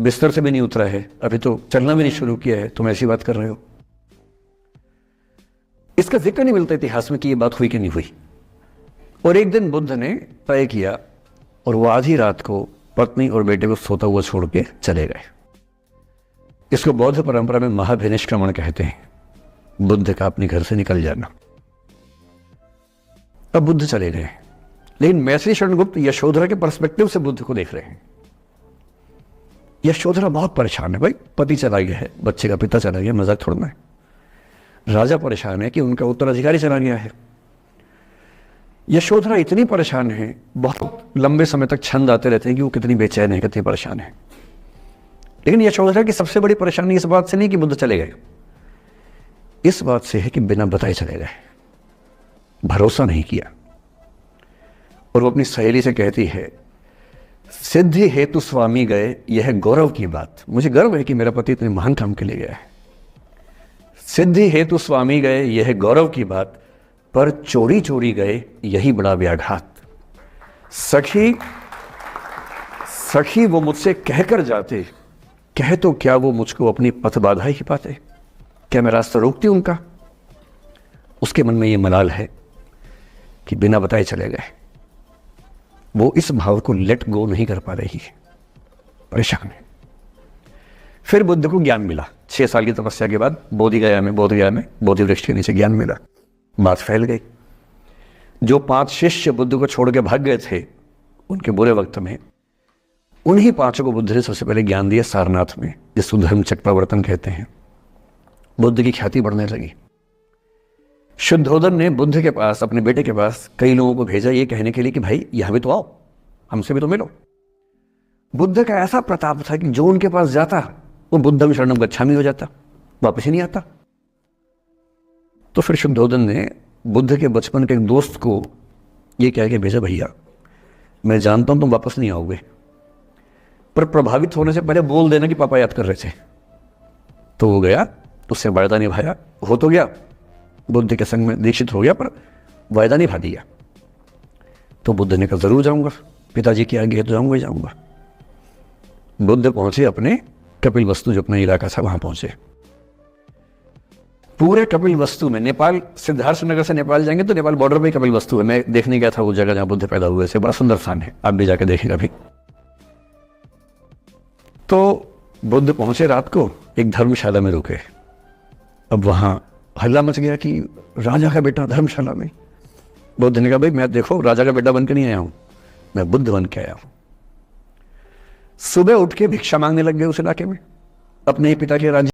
बिस्तर से भी नहीं उतरा है, अभी तो चलना भी नहीं शुरू किया है, तुम ऐसी बात कर रहे हो। इसका जिक्र नहीं मिलता इतिहास में कि यह बात हुई कि नहीं हुई। और एक दिन बुद्ध ने तय किया और वो आधी रात को पत्नी और बेटे को सोता हुआ छोड़ के चले गए। इसको बौद्ध परंपरा में महाभिनिष्क्रमण कहते हैं, बुद्ध का अपने घर से निकल जाना। अब बुद्ध चले गए, लेकिन मैत्री शरणगुप्त यशोधरा के पर्सपेक्टिव से बुद्ध को देख रहे हैं। यशोधरा बहुत परेशान है, भाई पति चला गया है, बच्चे का पिता चला गया, मजाक थोड़ा है। राजा परेशान है कि उनका उत्तराधिकारी चला गया है। यशोधरा इतनी परेशान है, बहुत लंबे समय तक छंद आते रहते हैं कि वो कितनी बेचैन है, कितनी परेशान है। लेकिन यशोधरा की सबसे बड़ी परेशानी इस बात से नहीं कि बुद्ध चले गए, इस बात से है कि बिना बताए चले गए, भरोसा नहीं किया। और वो अपनी सहेली से कहती है, सिद्धि हेतु स्वामी गए, यह गौरव की बात। मुझे गर्व है कि मेरा पति इतने महान काम के लिए गया है। सिद्धि हेतु स्वामी गए, यह गौरव की बात, पर चोरी चोरी गए, यही बड़ा व्याघात। सखी वो मुझसे कहकर जाते, कह तो क्या वो मुझको अपनी पथ बाधा ही पाते, क्या मैं रास्ता रोकती उनका। उसके मन में ये मलाल है कि बिना बताए चले गए। वो इस भाव को लेट गो नहीं कर पा रही है, परेशान है। फिर बुद्ध को ज्ञान मिला 6 साल की तपस्या के बाद, बोधगया में बोधि वृक्ष के नीचे ज्ञान मिला। बात फैल गई। जो 5 शिष्य बुद्ध को छोड़ के भाग गए थे उनके बुरे वक्त में, उन्हीं 5 को बुद्ध ने सबसे पहले ज्ञान दिया सारनाथ में, जिसको धर्म चक्रवर्तन कहते हैं। बुद्ध की ख्याति बढ़ने लगी। शुद्धोदन ने बुद्ध के पास, अपने बेटे के पास कई लोगों को भेजा ये कहने के लिए कि भाई यहां भी तो आओ, हमसे भी तो मिलो। बुद्ध का ऐसा प्रताप था कि जो उनके पास जाता वो बुद्धम शरणम गच्छामि हो जाता, वापस ही नहीं आता। तो फिर शुद्धोदन ने बुद्ध के बचपन के एक दोस्त को ये कह के भेजा, भैया मैं जानता हूं तुम वापस नहीं आओगे, पर प्रभावित होने से पहले बोल देना कि पापा याद कर रहे थे। तो वो गया, उससे वायदा निभाया, हो तो गया, बुद्ध के संग में दीक्षित हो गया, पर वायदा निभा दिया। तो बुद्ध ने कहा जरूर जाऊंगा, पिताजी की आज्ञा तो जाऊंगा ही जाऊंगा। बुद्ध पहुंचे अपने कपिलवस्तु, जो अपना इलाका था, वहां पहुंचे। पूरे कपिलवस्तु में, नेपाल सिद्धार्थनगर से नेपाल जाएंगे तो नेपाल बॉर्डर पे कपिलवस्तु है। मैं देखने गया था वो जगह जहां बुद्ध पैदा हुए थे, बड़ा सुंदर स्थान है, आप भी जाकर देखेंगे अभी। तो बुद्ध पहुंचे रात को, एक धर्मशाला में रुके। अब वहां हल्ला मच गया कि राजा का बेटा धर्मशाला में। बुद्ध ने कहा, भाई मैं देखो राजा का बेटा बन के नहीं आया हूं, मैं बुद्ध बन के आया हूं। सुबह उठ के भिक्षा मांगने लग गए उस इलाके में, अपने पिता के राज्य